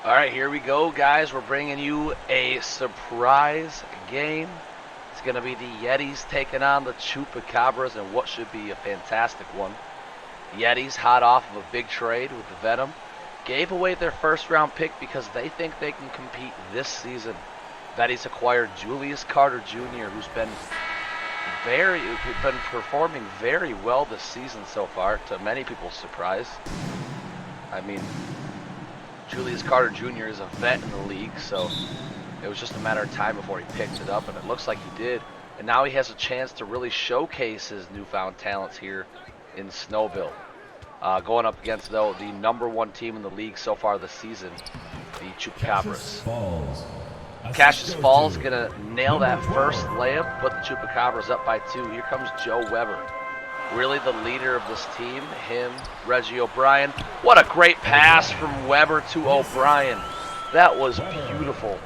All right, here we go, guys. We're bringing you a surprise game. It's going to be the Yetis taking on the Chupacabras in what should be a fantastic one. Yetis, hot off of a big trade with the Venom, gave away their first-round pick because they think they can compete this season. Yetis acquired Julius Carter Jr., who's been performing very well this season so far, to many people's surprise. I mean, Julius Carter Jr. is a vet in the league, so it was just a matter of time before he picked it up, and it looks like he did. And now he has a chance to really showcase his newfound talents here in Snowville. Going up against, though, the #1 team in the league so far this season, the Chupacabras. Cassius Falls going to nail that first layup, put the Chupacabras up by 2. Here comes Joe Weber. Really the leader of this team, him, Reggie O'Brien. What a great pass from Weber to O'Brien. That was beautiful.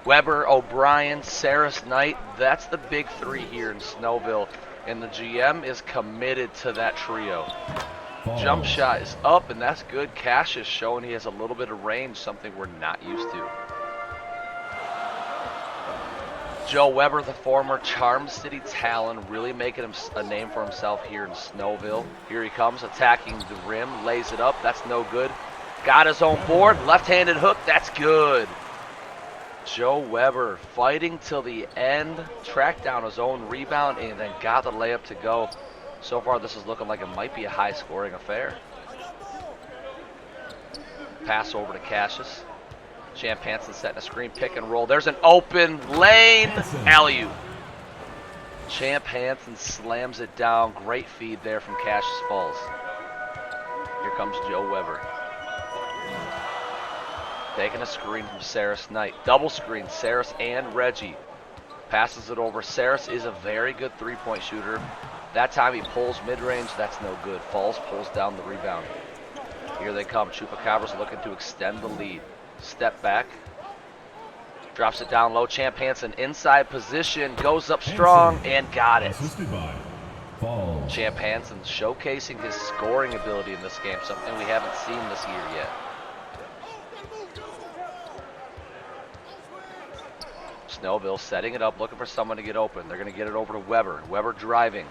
Weber, O'Brien, Saris Knight, that's the big three here in Snowville. And the GM is committed to that trio. Jump shot is up, and that's good. Cassius showing he has a little bit of range, something we're not used to. Joe Weber, the former Charm City Talon, really making him a name for himself here in Snowville. Here he comes, attacking the rim, lays it up, that's no good. Got his own board, left-handed hook, that's good. Joe Weber fighting till the end, tracked down his own rebound, and then got the layup to go. So far, this is looking like it might be a high-scoring affair. Pass over to Cassius. Champ Hansen setting a screen, pick and roll. There's an open lane, alley-oop. Champ Hansen slams it down. Great feed there from Cassius Falls. Here comes Joe Weber. Taking a screen from Saris Knight. Double screen, Saris and Reggie. Passes it over. Saris is a very good three-point shooter. That time he pulls mid-range, that's no good. Falls pulls down the rebound. Here they come. Chupacabras looking to extend the lead. Step back. Drops it down low. Champ Hansen inside position. Goes up strong and got it. Champ Hansen showcasing his scoring ability in this game. Something we haven't seen this year yet. Snowville setting it up. Looking for someone to get open. They're going to get it over to Weber. Weber driving.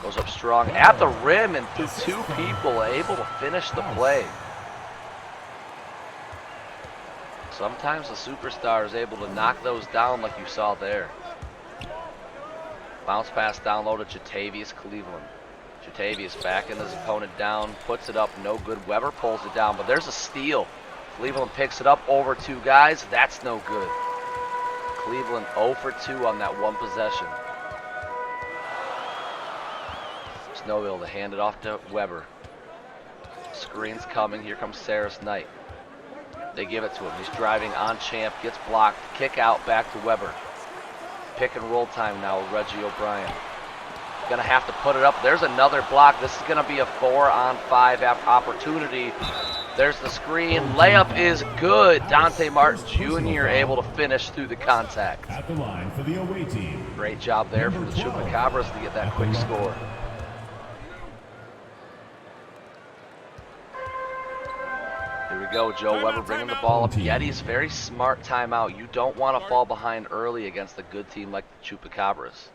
Goes up strong at the rim and through two people able to finish the play. Sometimes the superstar is able to knock those down like you saw there. Bounce pass down low to Jatavius Cleveland. Jatavius backing his opponent down, puts it up, no good. Weber pulls it down, but there's a steal. Cleveland picks it up over 2 guys. That's no good. Cleveland 0 for 2 on that one possession. Snowville to hand it off to Weber. Screen's coming. Here comes Saris Knight. They give it to him. He's driving on Champ, gets blocked, kick out, back to Weber. Pick and roll time now with Reggie O'Brien. Gonna have to put it up. There's another block. This is gonna be a 4-on-5 opportunity. There's the screen. Layup is good. Dante Martin Jr. able to finish through the contact. At the line for the away team. Great job there for the Chupacabras to get that quick score. Here we go, Joe Weber bringing the ball up. Yetis, very smart timeout. You don't want to fall behind early against a good team like the Chupacabras.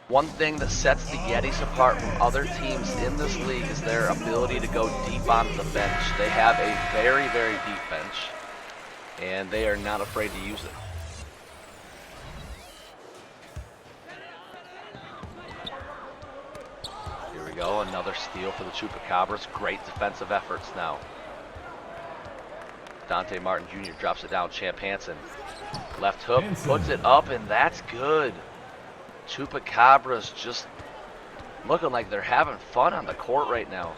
One thing that sets the Yetis apart from other teams in this league is their ability to go deep onto the bench. They have a very, very deep bench, and they are not afraid to use it. Here we go, another steal for the Chupacabras. Great defensive efforts now. Dante Martin Jr. drops it down. Champ Hansen. Left hook, puts it up, and that's good. Chupacabras just looking like they're having fun on the court right now.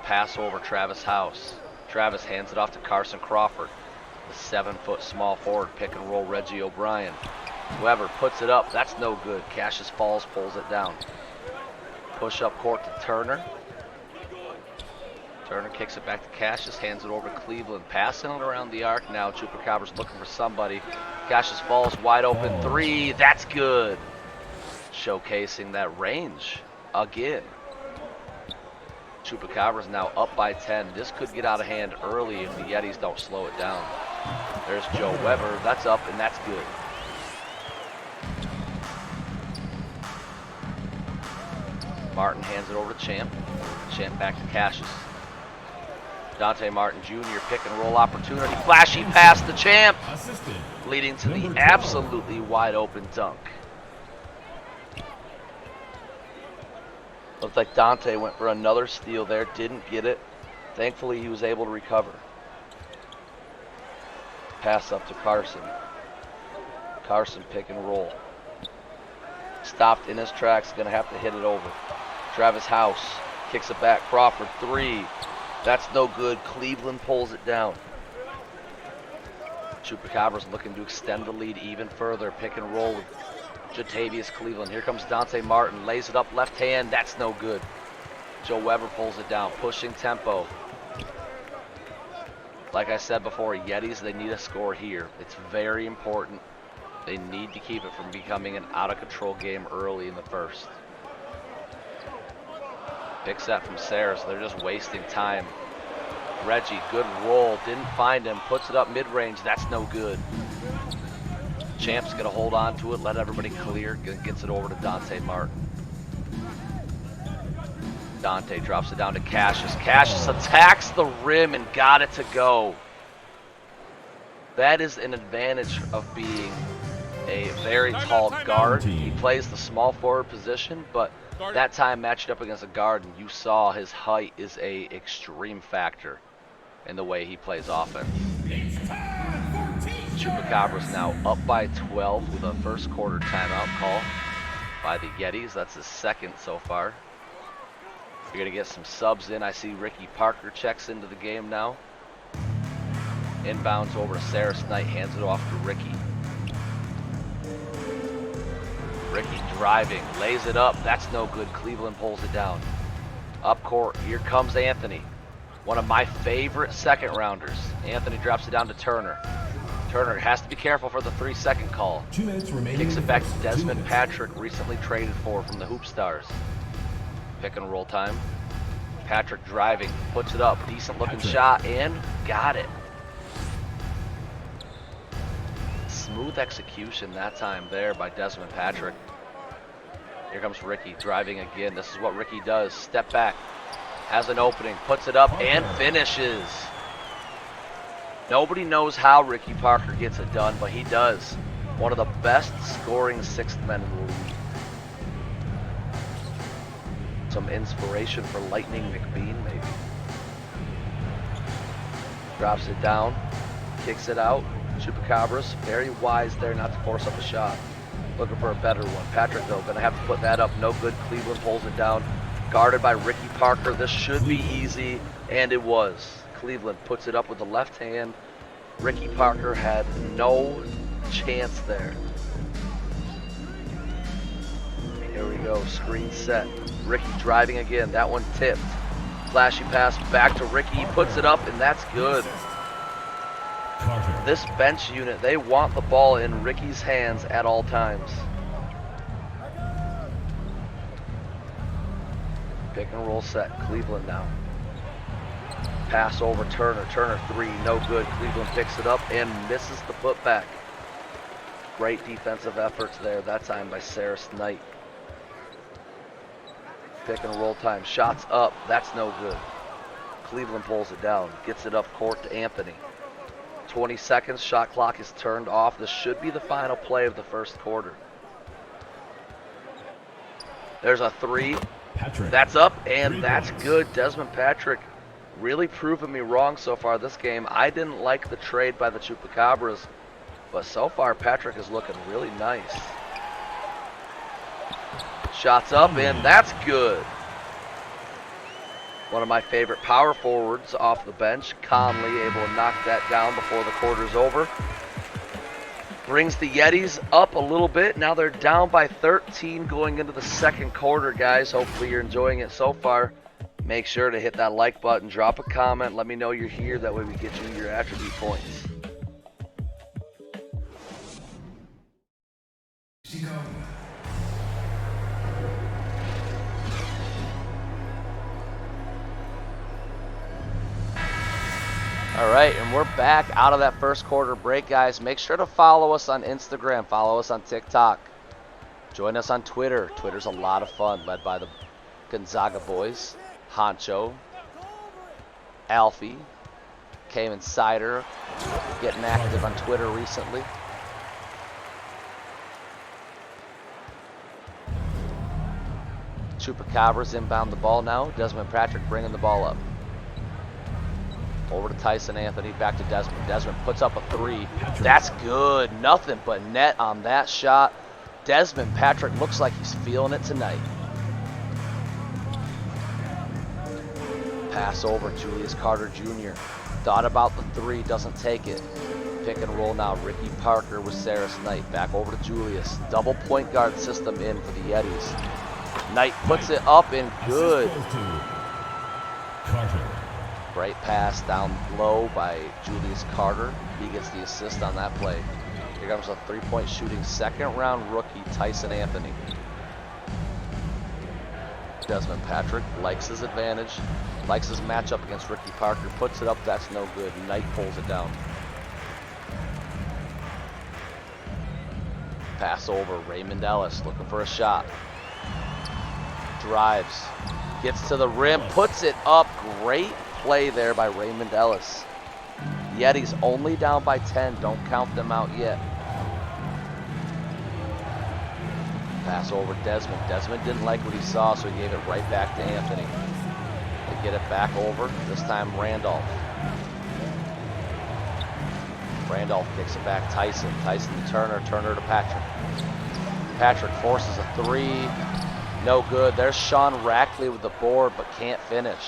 Pass over Travis House. Travis hands it off to Carson Crawford. The 7-foot small forward, pick and roll Reggie O'Brien. Weber puts it up. That's no good. Cassius Falls pulls it down. Push up court to Turner. Turner kicks it back to Cassius, hands it over to Cleveland. Passing it around the arc now. Chupacabras looking for somebody. Cassius Falls, wide open 3. That's good. Showcasing that range again. Chupacabras now up by 10. This could get out of hand early if the Yetis don't slow it down. There's Joe Weber. That's up, and that's good. Martin hands it over to Champ. Champ back to Cassius. Dante Martin Jr. pick and roll opportunity. Flashy pass to Champ, leading to the absolutely wide open dunk. Looked like Dante went for another steal there, didn't get it. Thankfully, he was able to recover. Pass up to Carson. Carson pick and roll. Stopped in his tracks, gonna have to hit it over. Travis House kicks it back. Crawford, three. That's no good. Cleveland pulls it down. Chupacabras looking to extend the lead even further. Pick and roll with Jatavius Cleveland. Here comes Dante Martin. Lays it up left hand. That's no good. Joe Weber pulls it down. Pushing tempo. Like I said before, Yetis, they need a score here. It's very important. They need to keep it from becoming an out-of-control game early in the first. Picks that from Saris. They're just wasting time. Reggie, good roll. Didn't find him. Puts it up mid-range. That's no good. Champ's going to hold on to it, let everybody clear. Gets it over to Dante Martin. Dante drops it down to Cassius. Cassius attacks the rim and got it to go. That is an advantage of being a very tall guard. He plays the small forward position, but that time matched up against a guard, and you saw his height is a extreme factor in the way he plays offense. Chupacabras now up by 12 with a first quarter timeout call by the Yetis. That's his second so far. You're going to get some subs in. I see Ricky Parker checks into the game now. Inbounds over to Saris Knight, hands it off to Ricky. Ricky driving, lays it up. That's no good. Cleveland pulls it down. Up court, here comes Anthony. One of my favorite second rounders. Anthony drops it down to Turner. Turner has to be careful for the 3-second call. 2 minutes remaining. Kicks it back to Desmond Patrick, recently traded for from the Hoop Stars. Pick and roll time. Patrick driving, puts it up. Decent looking shot, and got it. Smooth execution that time there by Desmond Patrick. Here comes Ricky driving again. This is what Ricky does. Step back. Has an opening. Puts it up and finishes. Nobody knows how Ricky Parker gets it done, but he does. One of the best scoring sixth men in the league. Some inspiration for Lightning McBean, maybe. Drops it down. Kicks it out. Chupacabras, very wise there not to force up a shot. Looking for a better one. Patrick, though, going to have to put that up. No good. Cleveland pulls it down. Guarded by Ricky Parker. This should be easy, and it was. Cleveland puts it up with the left hand. Ricky Parker had no chance there. Here we go. Screen set. Ricky driving again. That one tipped. Flashy pass back to Ricky. He puts it up, and that's good. This bench unit, they want the ball in Ricky's hands at all times. Pick and roll set. Cleveland now. Pass over Turner. Turner three, no good. Cleveland picks it up and misses the putback. Great defensive efforts there that time by Saris Knight. Pick and roll time. Shots up. That's no good. Cleveland pulls it down. Gets it up court to Anthony. 20 seconds. Shot clock is turned off. This should be the final play of the first quarter. There's a three. Patrick. That's up, and that's good. Desmond Patrick really proving me wrong so far this game. I didn't like the trade by the Chupacabras, but so far Patrick is looking really nice. Shots up, and that's good. One of my favorite power forwards off the bench. Conley able to knock that down before the quarter's over. Brings the Yetis up a little bit. Now they're down by 13 going into the second quarter, guys. Hopefully you're enjoying it so far. Make sure to hit that like button. Drop a comment. Let me know you're here. That way we get you your attribute points. All right, and we're back out of that first quarter break, guys. Make sure to follow us on Instagram, follow us on TikTok. Join us on Twitter. Twitter's a lot of fun, led by the Gonzaga boys. Honcho, Alfie, Cayman Cider, getting active on Twitter recently. Chupacabras inbound the ball now. Desmond Patrick bringing the ball up. Over to Tyson Anthony, back to Desmond. Desmond puts up a three. That's good. Nothing but net on that shot. Desmond Patrick looks like he's feeling it tonight. Pass over, Julius Carter Jr. Thought about the three, doesn't take it. Pick and roll now. Ricky Parker with Saris Knight. Back over to Julius. Double point guard system in for the Yetis. Knight puts it up and good. Carter. Great pass down low by Julius Carter. He gets the assist on that play. Here comes a three-point shooting second round rookie Tyson Anthony. Desmond Patrick likes his advantage, likes his matchup against Ricky Parker, puts it up, that's no good. Knight pulls it down. Pass over, Raymond Ellis looking for a shot. Drives, gets to the rim, puts it up. Great play there by Raymond Ellis. Yetis only down by 10, don't count them out yet. Pass over Desmond. Desmond didn't like what he saw, so he gave it right back to Anthony. They get it back over, this time Randolph. Randolph kicks it back, Tyson. Tyson to Turner, Turner to Patrick. Patrick forces a three, no good. There's Sean Rackley with the board, but can't finish.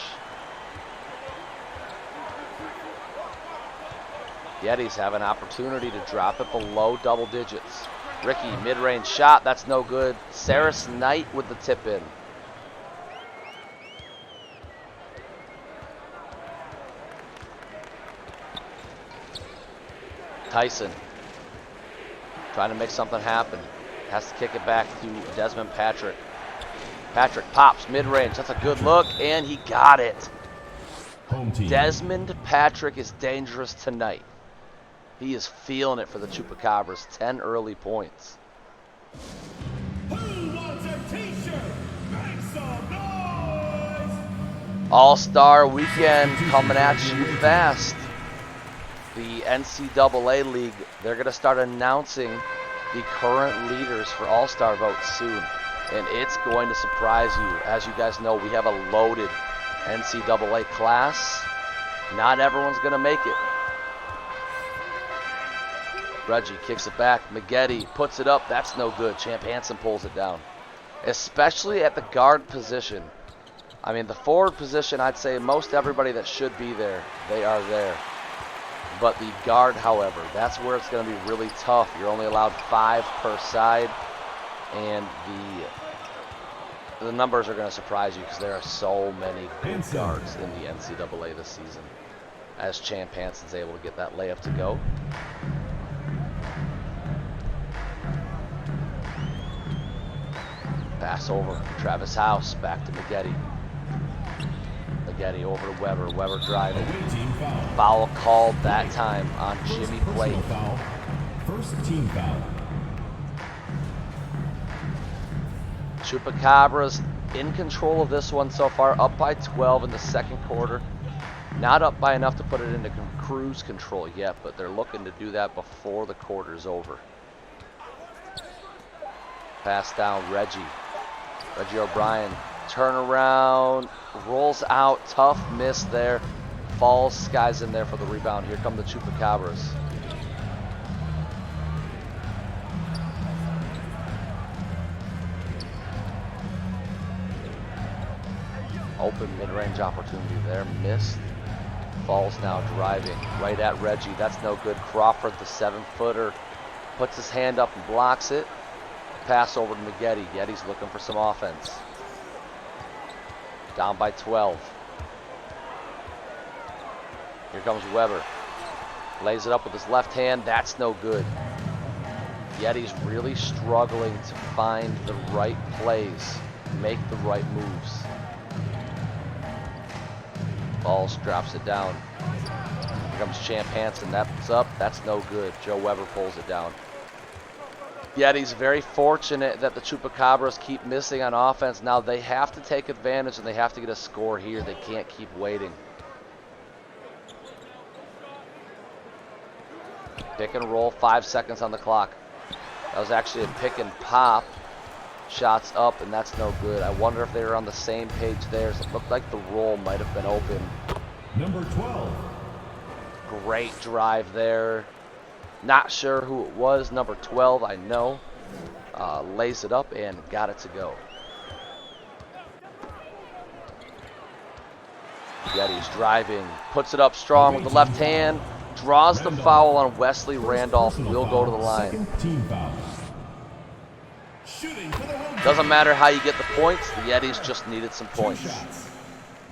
Yetis have an opportunity to drop it below double digits. Ricky, mid-range shot, that's no good. Saris Knight with the tip in. Tyson, trying to make something happen. Has to kick it back to Desmond Patrick. Patrick pops, mid-range, that's a good look, and he got it. Home team. Desmond Patrick is dangerous tonight. He is feeling it for the Chupacabras. 10 early points. Who wants a t-shirt? Make some noise! All-Star Weekend coming at you fast. The NCAA League, they're going to start announcing the current leaders for All-Star votes soon. And it's going to surprise you. As you guys know, we have a loaded NCAA class. Not everyone's going to make it. Reggie kicks it back. Maggette puts it up. That's no good. Champ Hansen pulls it down. Especially at the guard position. I mean, the forward position, I'd say most everybody that should be there, they are there. But the guard, however, that's where it's going to be really tough. You're only allowed 5 per side. And the numbers are going to surprise you because there are so many good guards in the NCAA this season. As Champ Hansen's able to get that layup to go. Pass over, Travis House, back to Maggette. Maggette over to Weber, Weber driving. Foul called that time on Jimmy Blake. First team foul. Chupacabras in control of this one so far, up by 12 in the second quarter. Not up by enough to put it into cruise control yet, but they're looking to do that before the quarter's over. Pass down, Reggie O'Brien, turnaround, rolls out, tough miss there. Falls, Sky's in there for the rebound. Here come the Chupacabras. Open mid-range opportunity there, missed. Falls now driving, right at Reggie, that's no good. Crawford, the 7-footer, puts his hand up and blocks it. Pass over to Maggette. Yeti's looking for some offense. Down by 12. Here comes Weber. Lays it up with his left hand. That's no good. Yeti's really struggling to find the right plays, make the right moves. Balls drops it down. Here comes Champ Hansen. That's up. That's no good. Joe Weber pulls it down. Yetis very fortunate that the Chupacabras keep missing on offense. Now they have to take advantage and they have to get a score here. They can't keep waiting. Pick and roll, 5 seconds on the clock. That was actually a pick and pop. Shots up, and that's no good. I wonder if they were on the same page there. So it looked like the roll might have been open. Number 12. Great drive there. Not sure who it was. Number 12, I know. Lays it up and got it to go. Yetis driving. Puts it up strong with the left hand. Draws the foul on Wesley Randolph. Will go to the line. Second team foul. Shooting for the home Doesn't team. matter how you get the points. The Yetis just needed some 2 points. shots.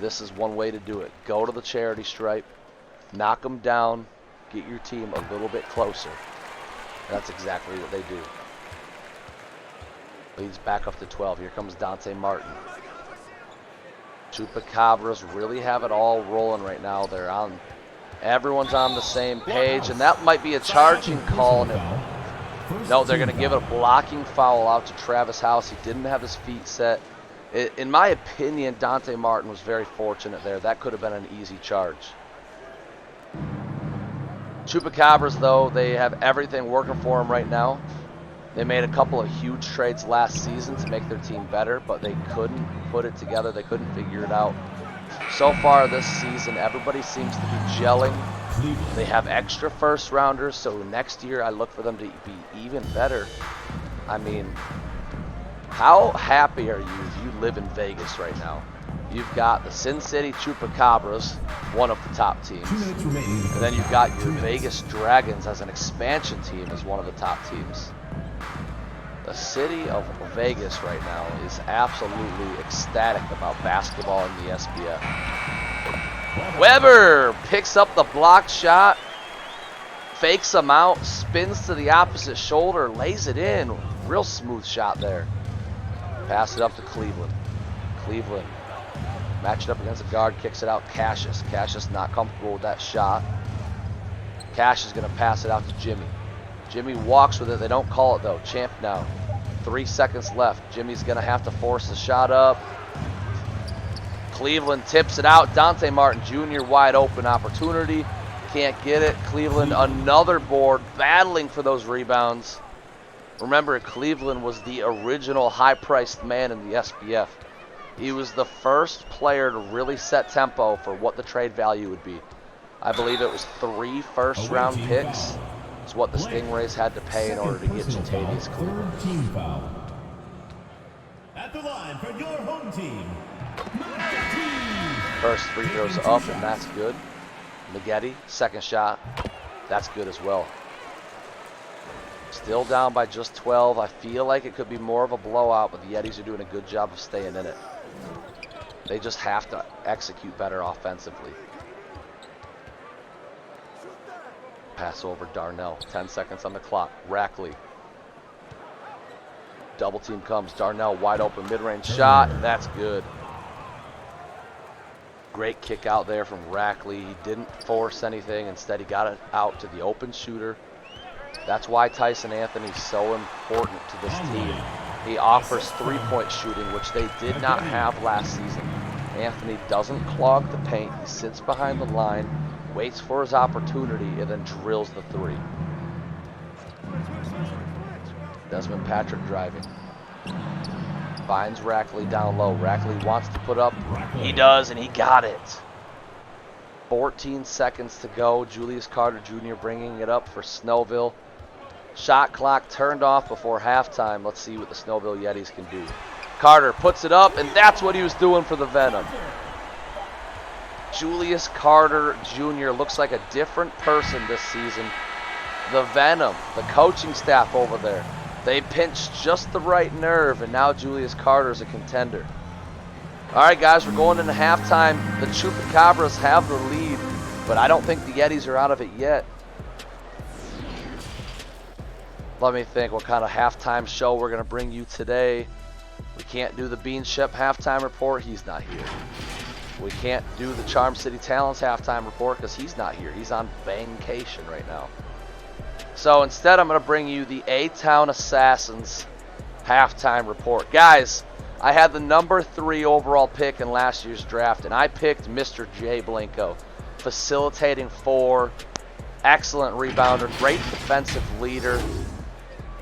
This is one way to do it. Go to the charity stripe. Knock them down. Get your team a little bit closer. That's exactly what they do. Leads back up to 12. Here comes Dante Martin. Chupacabras really have it all rolling right now. They're on. Everyone's on the same page, and that might be a charging call. And no, they're going to give it a blocking foul out to Travis House. He didn't have his feet set. In my opinion, Dante Martin was very fortunate there. That could have been an easy charge. Chupacabras, though, they have everything working for them right now. They made a couple of huge trades last season to make their team better, but they couldn't put it together. They couldn't figure it out. So far this season, everybody seems to be gelling. They have extra first rounders, so next year I look for them to be even better. I mean, how happy are you if you live in Vegas right now? You've got the Sin City Chupacabras, one of the top teams. 2 minutes remaining. And then you've got your Vegas Dragons as an expansion team as one of the top teams. The city of Vegas right now is absolutely ecstatic about basketball in the SBF. Weber picks up the blocked shot, fakes him out, spins to the opposite shoulder, lays it in. Real smooth shot there. Pass it up to Cleveland. Cleveland matched up against a guard, kicks it out. Cassius. Cassius not comfortable with that shot. Cash is going to pass it out to Jimmy. Jimmy walks with it. They don't call it, though. Champ now. 3 seconds left. Jimmy's going to have to force the shot up. Cleveland tips it out. Dante Martin Jr. wide open opportunity. Can't get it. Cleveland another board, battling for those rebounds. Remember, Cleveland was the original high-priced man in the SBF. He was the first player to really set tempo for what the trade value would be. I believe it was 3 first-round picks. It's what the Stingrays had to pay in order to get Yetis Cleveland. Third team foul. At the line for your home team, Yetis. First free throw's up, and that's good. Maggette, second shot. That's good as well. Still down by just 12. I feel like it could be more of a blowout, but the Yetis are doing a good job of staying in it. They just have to execute better offensively. Pass over Darnell. 10 seconds on the clock. Rackley. Double team comes. Darnell wide open mid-range shot. That's good. Great kick out there from Rackley. He didn't force anything. Instead, he got it out to the open shooter. That's why Tyson Anthony's so important to this team. He offers three-point shooting, which they did not have last season. Anthony doesn't clog the paint. He sits behind the line, waits for his opportunity, and then drills the three. Desmond Patrick driving. Finds Rackley down low. Rackley wants to put up. He does, and he got it. 14 seconds to go. Julius Carter Jr. bringing it up for Snowville. Shot clock turned off before halftime. Let's see what the Snowville Yetis can do. Carter puts it up, and that's what he was doing for the Venom. Julius Carter Jr. looks like a different person this season. The Venom, the coaching staff over there, they pinched just the right nerve, and now Julius Carter is a contender. All right, guys, we're going into halftime. The Chupacabras have the lead, but I don't think the Yetis are out of it yet. Let me think what kind of halftime show we're going to bring you today. We can't do the Bean Shep halftime report. He's not here. We can't do the Charm City Talents halftime report because he's not here. He's on vacation right now. So instead, I'm going to bring you the A-Town Assassins halftime report. Guys, I had the number 3 overall pick in last year's draft, and I picked Mr. Jay Blinko. Facilitating 4, excellent rebounder, great defensive leader.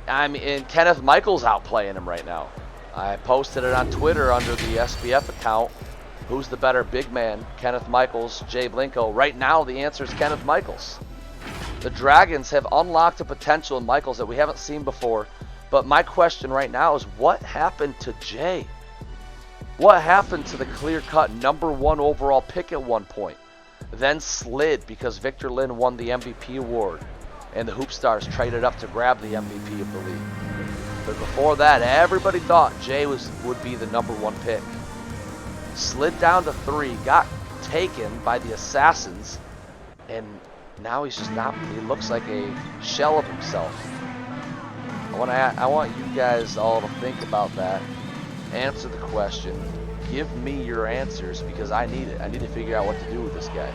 I mean, and Kenneth Michaels outplaying him right now. I posted it on Twitter under the SBF account. Who's the better big man, Kenneth Michaels, Jay Blinko? Right now, the answer is Kenneth Michaels. The Dragons have unlocked a potential in Michaels that we haven't seen before. But my question right now is, what happened to Jay? What happened to the clear-cut number 1 overall pick at one point? Then slid because Victor Lynn won the MVP award, and the Hoop Stars traded up to grab the MVP of the league. But before that, everybody thought Jay would be the number 1 pick. Slid down to 3, got taken by the Assassins, and now he's just not. He looks like a shell of himself. I want you guys all to think about that. Answer the question. Give me your answers because I need it. I need to figure out what to do with this guy.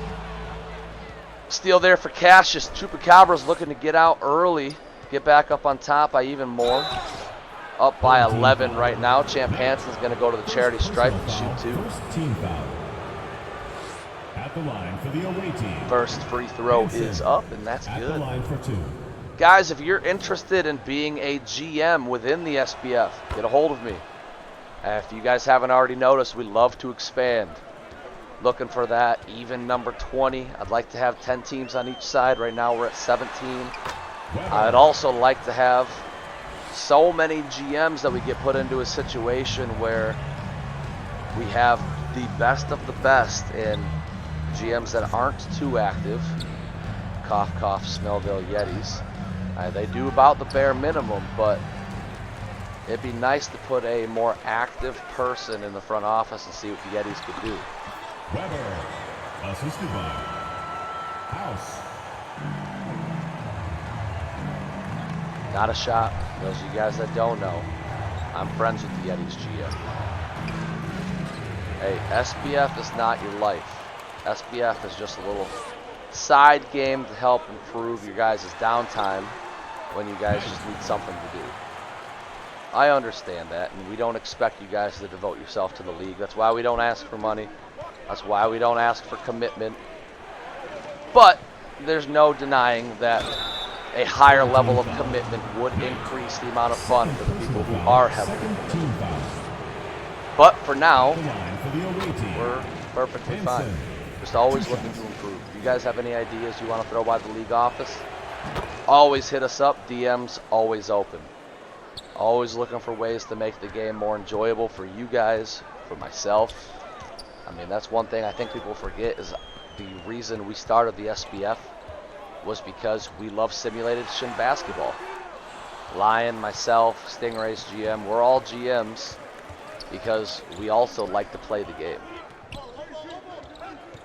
Steal there for Cassius. Chupacabras looking to get out early. Get back up on top by even more. Up by 11 right now. Champ Hansen's going to go to the charity stripe and shoot 2. First team foul. At the line for the away team. First free throw is up, and that's At good. the line for 2. Guys, if you're interested in being a GM within the SBF, get a hold of me. If you guys haven't already noticed, we love to expand. Looking for that even number 20. I'd like to have 10 teams on each side. Right now we're at 17. I'd also like to have so many GMs that we get put into a situation where we have the best of the best and GMs that aren't too active. Cough, cough, Smellville Yetis. They do about the bare minimum, but it'd be nice to put a more active person in the front office and see what the Yetis could do. Weber, assisted by House. Not a shot. Those of you guys that don't know, I'm friends with the Yetis GM. Hey, SBF is not your life. SBF is just a little side game to help improve your guys' downtime when you guys just need something to do. I understand that, and we don't expect you guys to devote yourself to the league. That's why we don't ask for money. That's why we don't ask for commitment. But there's no denying that a higher level of commitment would increase the amount of fun for the people who are heavily committed. But for now, we're perfectly fine. Just always looking to improve. If you guys have any ideas you want to throw by the league office, always hit us up. DM's always open. Always looking for ways to make the game more enjoyable for you guys, for myself. I mean, that's one thing I think people forget is the reason we started the SBF was because we love simulation basketball. Lion, myself, Stingray's GM, we're all GMs because we also like to play the game.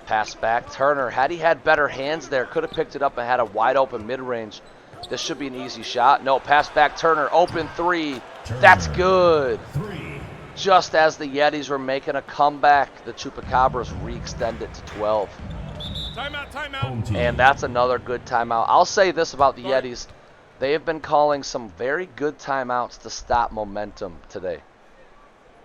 Pass back. Turner, had he had better hands there, could have picked it up and had a wide open mid-range. This should be an easy shot. No, pass back. Turner, open 3. That's good. 3. Just as the Yetis were making a comeback, the Chupacabras re-extend it to 12. Timeout, timeout. And that's another good timeout. I'll say this about the Yetis. They have been calling some very good timeouts to stop momentum today.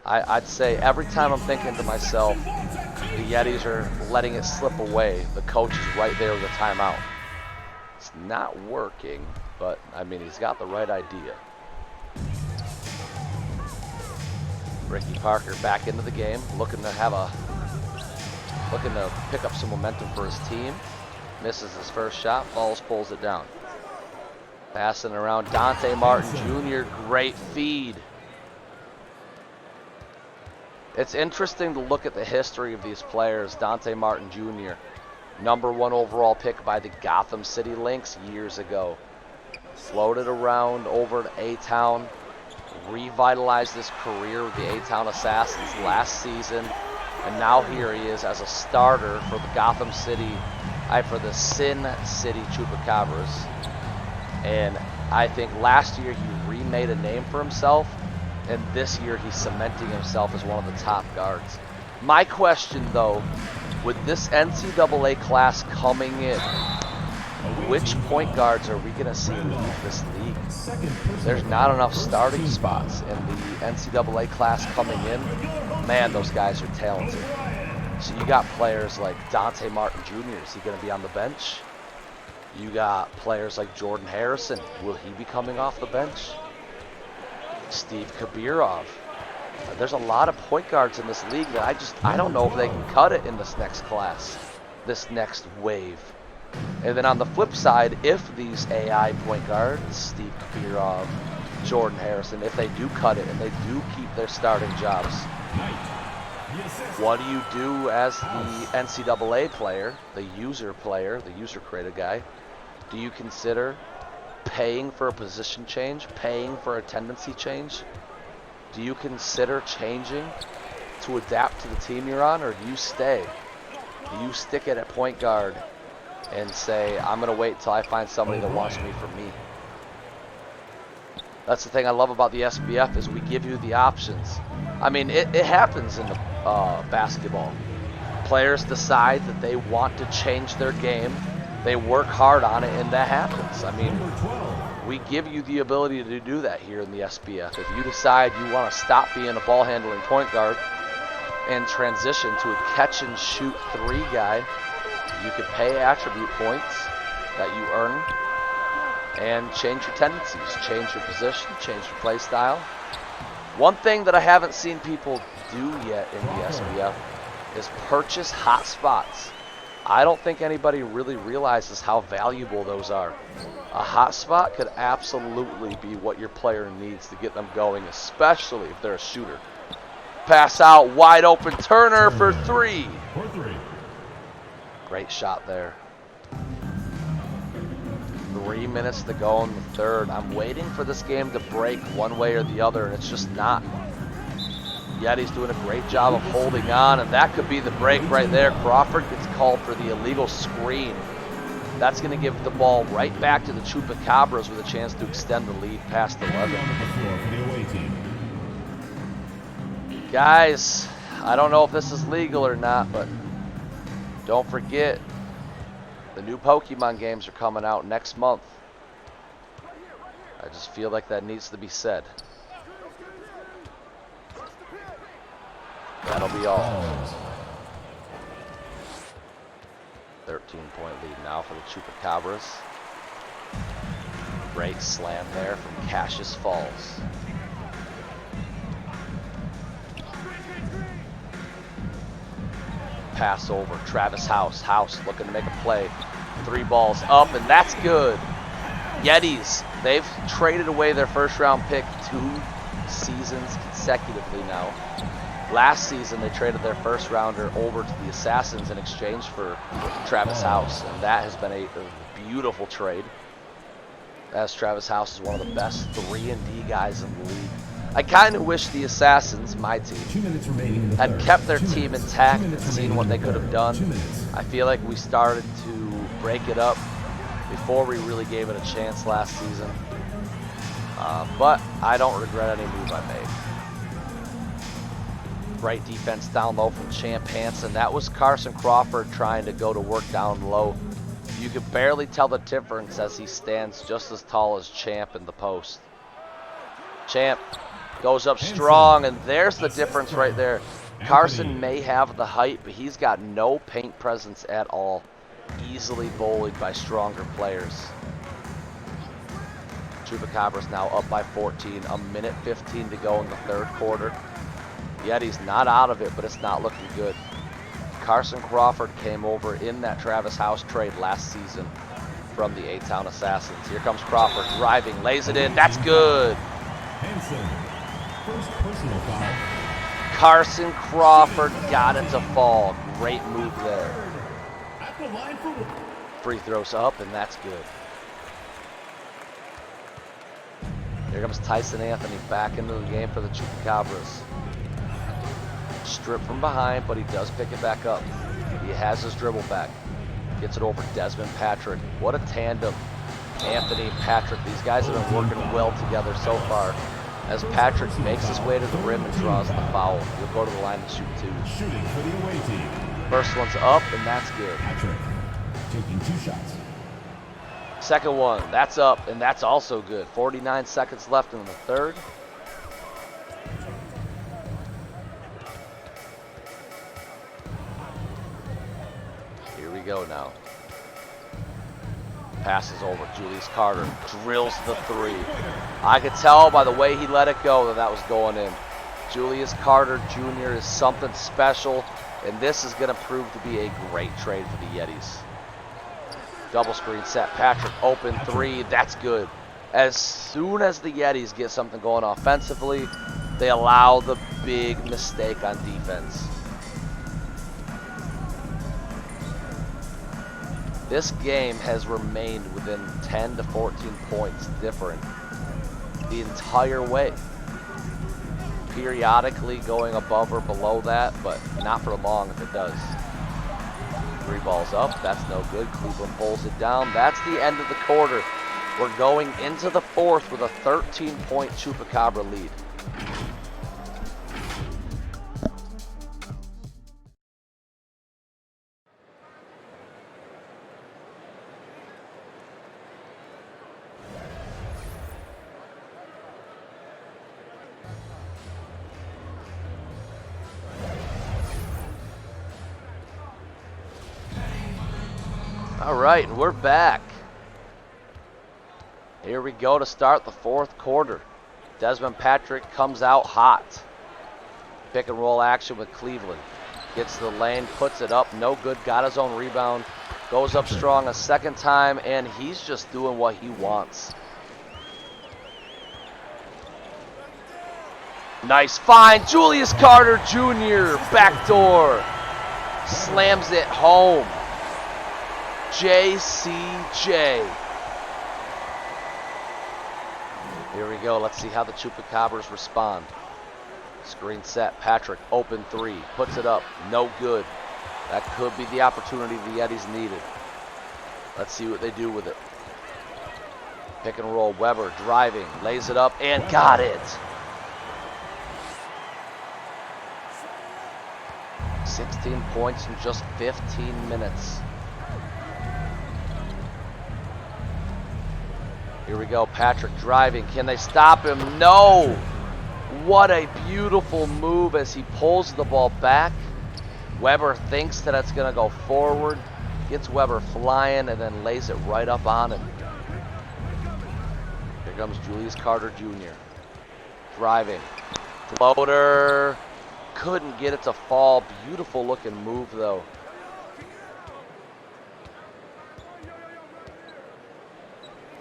I'd say every time I'm thinking to myself, the Yetis are letting it slip away, the coach is right there with a timeout. It's not working, but I mean, he's got the right idea. Ricky Parker back into the game, looking to pick up some momentum for his team. Misses his first shot, falls, pulls it down. Passing around Dante Martin Jr., great feed. It's interesting to look at the history of these players. Dante Martin Jr., number 1 overall pick by the Gotham City Lynx years ago. Floated around over to A-Town, revitalized his career with the A-Town Assassins last season, and now here he is as a starter for the Sin City Chupacabras. And I think last year he remade a name for himself, and this year he's cementing himself as one of the top guards. My question, though, with this NCAA class coming in, which point guards are we going to see leave this league? There's not enough starting spots, and the NCAA class coming in, man, those guys are talented. So you got players like Dante Martin Jr. Is he going to be on the bench? You got players like Jordan Harrison. Will he be coming off the bench? Steve Kabirov. There's a lot of point guards in this league that I don't know if they can cut it in this next class, this next wave. And then on the flip side, if these AI point guards, Steve Kabirov, Jordan Harrison, if they do cut it and they do keep their starting jobs, what do you do as the NCAA player, the user created guy? Do you consider paying for a position change, paying for a tendency change? Do you consider changing to adapt to the team you're on, or do you stay? Do you stick it at point guard and say, I'm going to wait till I find somebody that wants me for me? That's the thing I love about the SBF is we give you the options. I mean, it happens in the basketball. Players decide that they want to change their game. They work hard on it, and that happens. I mean, we give you the ability to do that here in the SBF. If you decide you want to stop being a ball-handling point guard and transition to a catch-and-shoot 3 guy, you can pay attribute points that you earn and change your tendencies, change your position, change your play style. One thing that I haven't seen people do yet in the SBF is purchase hot spots. I don't think anybody really realizes how valuable those are. A hot spot could absolutely be what your player needs to get them going, especially if they're a shooter. Pass out, wide open, Turner for 3. Great shot there. 3 minutes to go in the third. I'm waiting for this game to break one way or the other, and it's just not. Yetis doing a great job of holding on, and that could be the break right there. Crawford gets called for the illegal screen. That's going to give the ball right back to the Chupacabras with a chance to extend the lead past 11. Guys, I don't know if this is legal or not, but don't forget, the new Pokemon games are coming out next month. I just feel like that needs to be said. That'll be all. 13-point lead now for the Chupacabras. Great slam there from Cassius Falls. Pass over, Travis House. House looking to make a play. 3 balls up, and that's good. Yetis, they've traded away their first-round pick 2 seasons consecutively now. Last season, they traded their first-rounder over to the Assassins in exchange for Travis House, and that has been a beautiful trade, as Travis House is one of the best 3-and-D guys in the league. I kind of wish the Assassins, my team, had kept their team intact and seen what they could have done. I feel like we started to break it up before we really gave it a chance last season. But I don't regret any move I made. Great defense down low from Champ Hansen. That was Carson Crawford trying to go to work down low. You could barely tell the difference as he stands just as tall as Champ in the post. Champ goes up strong, and there's the difference right there. Carson may have the height, but he's got no paint presence at all. Easily bullied by stronger players. Chupacabras now up by 14. A minute 15 to go in the third quarter. Yetis not out of it, but it's not looking good. Carson Crawford came over in that Travis House trade last season from the A-Town Assassins. Here comes Crawford driving, lays it in. That's good. First personal foul. Carson Crawford got it to fall. Great move there. At the line for Free throws up, and that's good. Here comes Tyson Anthony back into the game for the Chupacabras. Strip from behind, but he does pick it back up. He has his dribble back. Gets it over Desmond Patrick. What a tandem. Anthony and Patrick. These guys have been working well together so far. as Patrick makes his way to the rim and draws the foul. He'll go to the line to shoot 2. Shooting for the away team. First one's up, and that's good. Patrick taking 2 shots. Second one, that's up, and that's also good. 49 seconds left in the third. Here we go now. Passes over. Julius Carter drills the 3. I could tell by the way he let it go that that was going in. Julius Carter Jr. is something special, and this is going to prove to be a great trade for the Yetis. Double screen set. Patrick open 3. That's good. As soon as the Yetis get something going offensively, they allow the big mistake on defense. This game has remained within 10 to 14 points different the entire way. Periodically going above or below that, but not for long if it does. 3 balls up, that's no good. Cleveland pulls it down. That's the end of the quarter. We're going into the 4th with a 13-point Chupacabra lead. All right, and we're back. Here we go to start the 4th quarter. Desmond Patrick comes out hot. Pick and roll action with Cleveland. Gets to the lane, puts it up, no good, got his own rebound. Goes up strong a second time, and he's just doing what he wants. Nice find, Julius Carter Jr., backdoor. Slams it home. JCJ. Here we go. Let's see how the Chupacabras respond. Screen set. Patrick, open 3. Puts it up. No good. That could be the opportunity the Yetis needed. Let's see what they do with it. Pick and roll. Weber driving. Lays it up and got it. 16 points in just 15 minutes. Here we go, Patrick driving. Can they stop him? No! What a beautiful move as he pulls the ball back. Weber thinks that it's going to go forward. Gets Weber flying and then lays it right up on him. Here comes Julius Carter Jr. Driving. Floater. Couldn't get it to fall. Beautiful looking move though.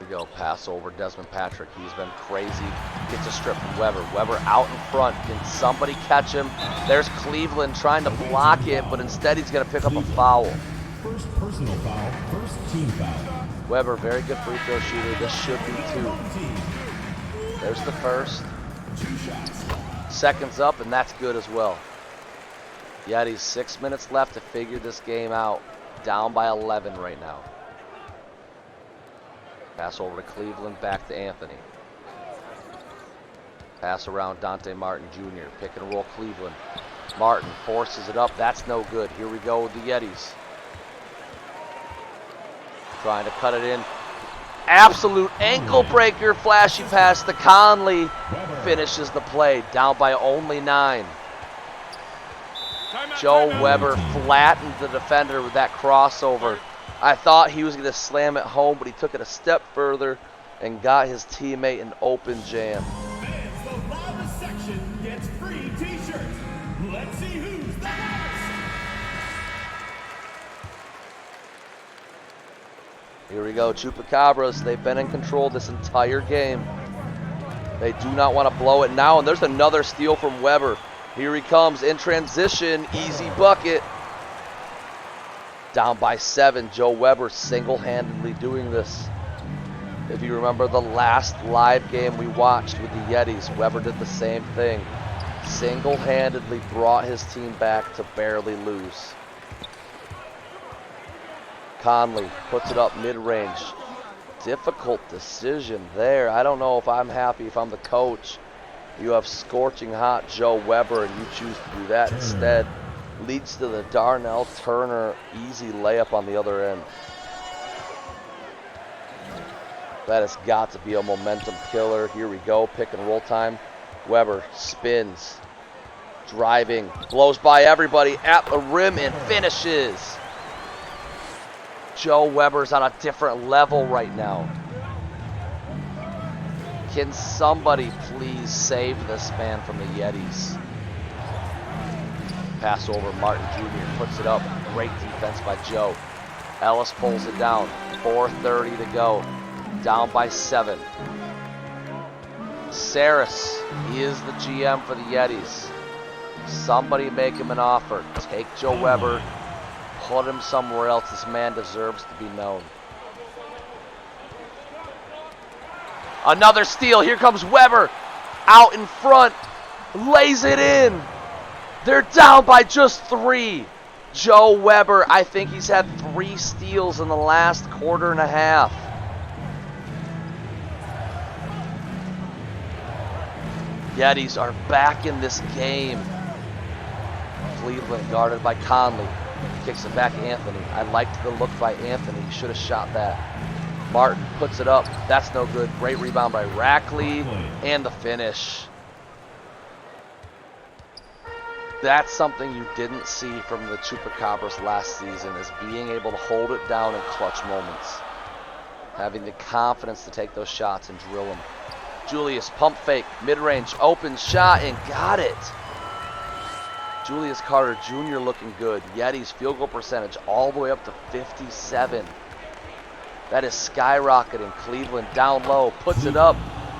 Go pass over Desmond Patrick. He's been crazy. Gets a strip from Weber. Weber out in front. Can somebody catch him? There's Cleveland trying to block it, but instead he's going to pick up a foul. First personal foul, first team foul. Weber, very good free throw shooter. This should be 2. There's the first. 2 shots. Seconds up, and that's good as well. Yetis 6 minutes left to figure this game out. Down by 11 right now. Pass over to Cleveland, back to Anthony. Pass around Dante Martin Jr. Pick and roll Cleveland. Martin forces it up. That's no good. Here we go with the Yetis. Trying to cut it in. Absolute ankle breaker. Flashy pass to Conley. Finishes the play. Down by only 9. Joe Weber flattened the defender with that crossover. I thought he was going to slam it home, but he took it a step further and got his teammate an open jam. Fans, the loudest section gets free t-shirts. Let's see who's the loudest. Here we go, Chupacabras. They've been in control this entire game. They do not want to blow it now, and there's another steal from Weber. Here he comes in transition, easy bucket. Down by 7, Joe Weber single-handedly doing this. If you remember the last live game we watched with the Yetis, Weber did the same thing. Single-handedly brought his team back to barely lose. Conley puts it up mid-range. Difficult decision there. I don't know if I'm happy if I'm the coach. You have scorching hot Joe Weber, and you choose to do that instead. Leads to the Darnell Turner easy layup on the other end. That has got to be a momentum killer. Here we go, pick and roll time. Weber spins, driving, blows by everybody at the rim and finishes. Joe Weber's on a different level right now. Can somebody please save this man from the Yetis? Pass over Martin Jr. puts it up. Great defense by Joe. Ellis pulls it down. 4:30 to go. Down by 7. Saris, he is the GM for the Yetis. Somebody make him an offer. Take Joe Weber. Put him somewhere else. This man deserves to be known. Another steal. Here comes Weber. Out in front. Lays it in. They're down by just 3. Joe Weber, I think he's had 3 steals in the last quarter and a half. Yetis are back in this game. Cleveland guarded by Conley. Kicks it back to Anthony. I liked the look by Anthony. He should have shot that. Martin puts it up. That's no good. Great rebound by Rackley. And the finish. That's something you didn't see from the Chupacabras last season, is being able to hold it down in clutch moments. Having the confidence to take those shots and drill them. Julius, pump fake, mid-range, open shot, and got it. Julius Carter Jr. looking good. Yetis field goal percentage all the way up to 57. That is skyrocketing. Cleveland down low, puts it up,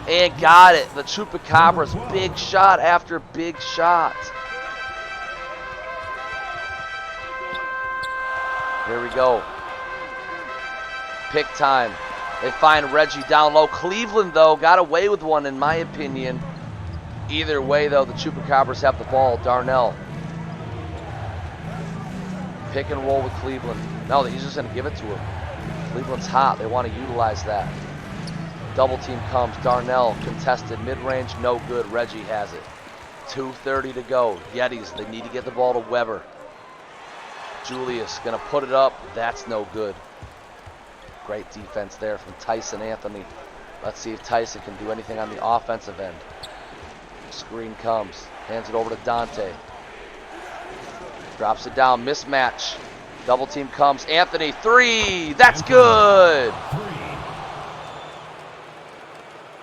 and got it. The Chupacabras, big shot after big shot. Here we go. Pick time. They find Reggie down low. Cleveland, though, got away with one, in my opinion. Either way, though, the Chupacabras have the ball. Darnell. Pick and roll with Cleveland. No, he's just going to give it to him. Cleveland's hot. They want to utilize that. Double team comes. Darnell contested. Mid-range, no good. Reggie has it. 2:30 to go. Yetis, they need to get the ball to Weber. Julius going to put it up. That's no good. Great defense there from Tyson Anthony. Let's see if Tyson can do anything on the offensive end. Screen comes. Hands it over to Dante. Drops it down. Mismatch. Double team comes. Anthony, 3. That's good.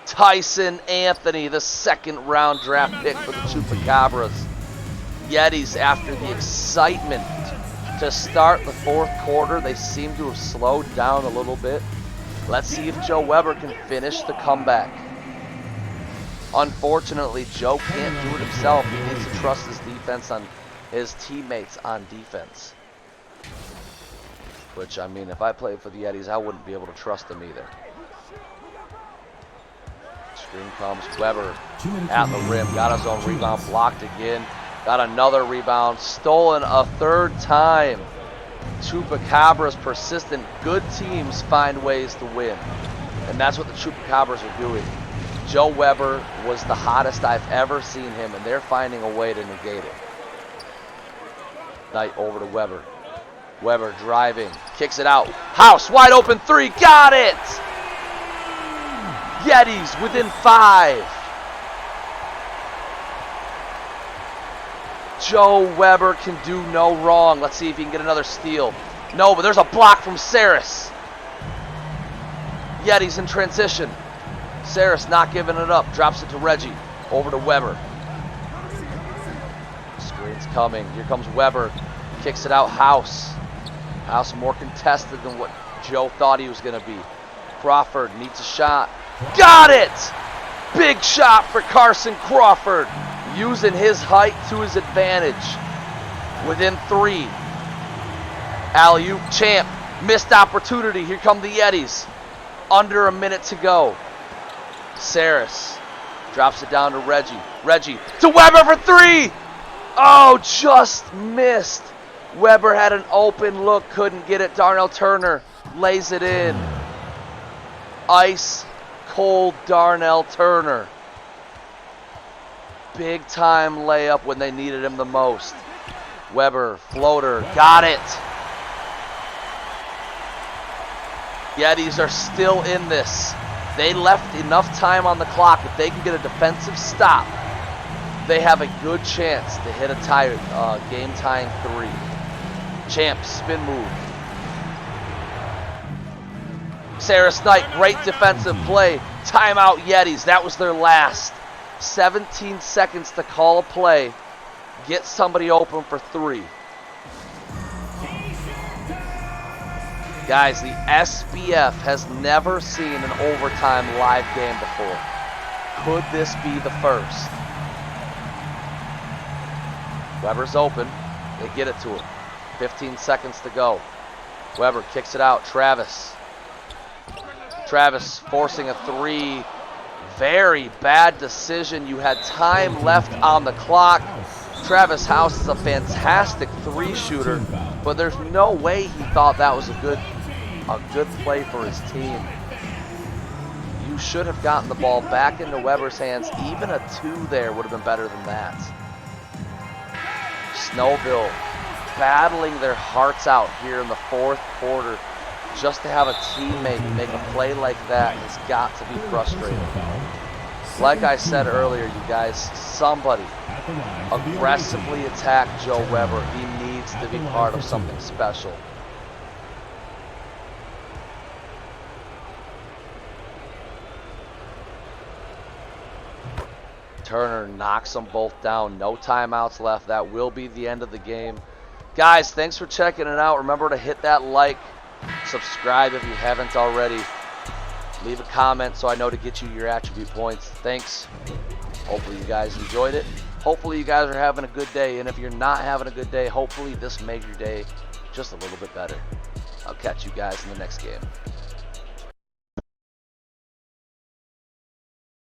Tyson Anthony, the 2nd round draft pick for the Chupacabras. Yetis, after the excitement to start the 4th quarter, they seem to have slowed down a little bit. Let's see if Joe Weber can finish the comeback. Unfortunately, Joe can't do it himself. He needs to trust his defense on his teammates on defense. Which, I mean, if I played for the Yetis, I wouldn't be able to trust them either. Screen comes. Weber at the rim. Got his own rebound. Blocked again. Got another rebound. Stolen a 3rd time. Chupacabras persistent. Good teams find ways to win. And that's what the Chupacabras are doing. Joe Weber was the hottest I've ever seen him, and they're finding a way to negate it. Knight over to Weber. Weber driving. Kicks it out. House wide open 3. Got it! Yetis within 5. Joe Weber can do no wrong. Let's see if he can get another steal. No, but there's a block from Saris. Yetis in transition. Saris not giving it up. Drops it to Reggie. Over to Weber. Screen's coming. Here comes Weber. Kicks it out. House. House more contested than what Joe thought he was going to be. Crawford needs a shot. Got it! Big shot for Carson Crawford. Using his height to his advantage. Within 3. Alley-oop champ. Missed opportunity. Here come the Yetis. Under a minute to go. Saris drops it down to Reggie. Reggie to Weber for 3. Oh, just missed. Weber had an open look. Couldn't get it. Darnell Turner lays it in. Ice cold Darnell Turner. big time layup when they needed him the most. Weber, floater, got it. Yetis are still in this. They left enough time on the clock. If they can get a defensive stop, they have a good chance to hit a game-tying 3. Champ, spin move. Sarah Knight, great defensive play. Timeout Yetis. That was their last. 17 seconds to call a play. Get somebody open for 3. Guys, the SBF has never seen an overtime live game before. Could this be the first? Weber's open. They get it to him. 15 seconds to go. Weber kicks it out. Travis forcing a 3. Very bad decision. You had time left on the clock. Travis House is a fantastic 3 shooter, but there's no way he thought that was a good play for his team. You should have gotten the ball back into Weber's hands. Even a 2 there would have been better than that. Snowville battling their hearts out here in the 4th quarter. Just to have a teammate make a play like that has got to be frustrating. Like I said earlier, you guys, somebody aggressively attack Joe Weber. He needs to be part of something special. Turner knocks them both down. No timeouts left. That will be the end of the game. Guys, thanks for checking it out. Remember to hit that like, subscribe if you haven't already. Leave a comment so I know to get you your attribute points. Thanks. Hopefully you guys enjoyed it. Hopefully you guys are having a good day. And if you're not having a good day, hopefully this made your day just a little bit better. I'll catch you guys in the next game.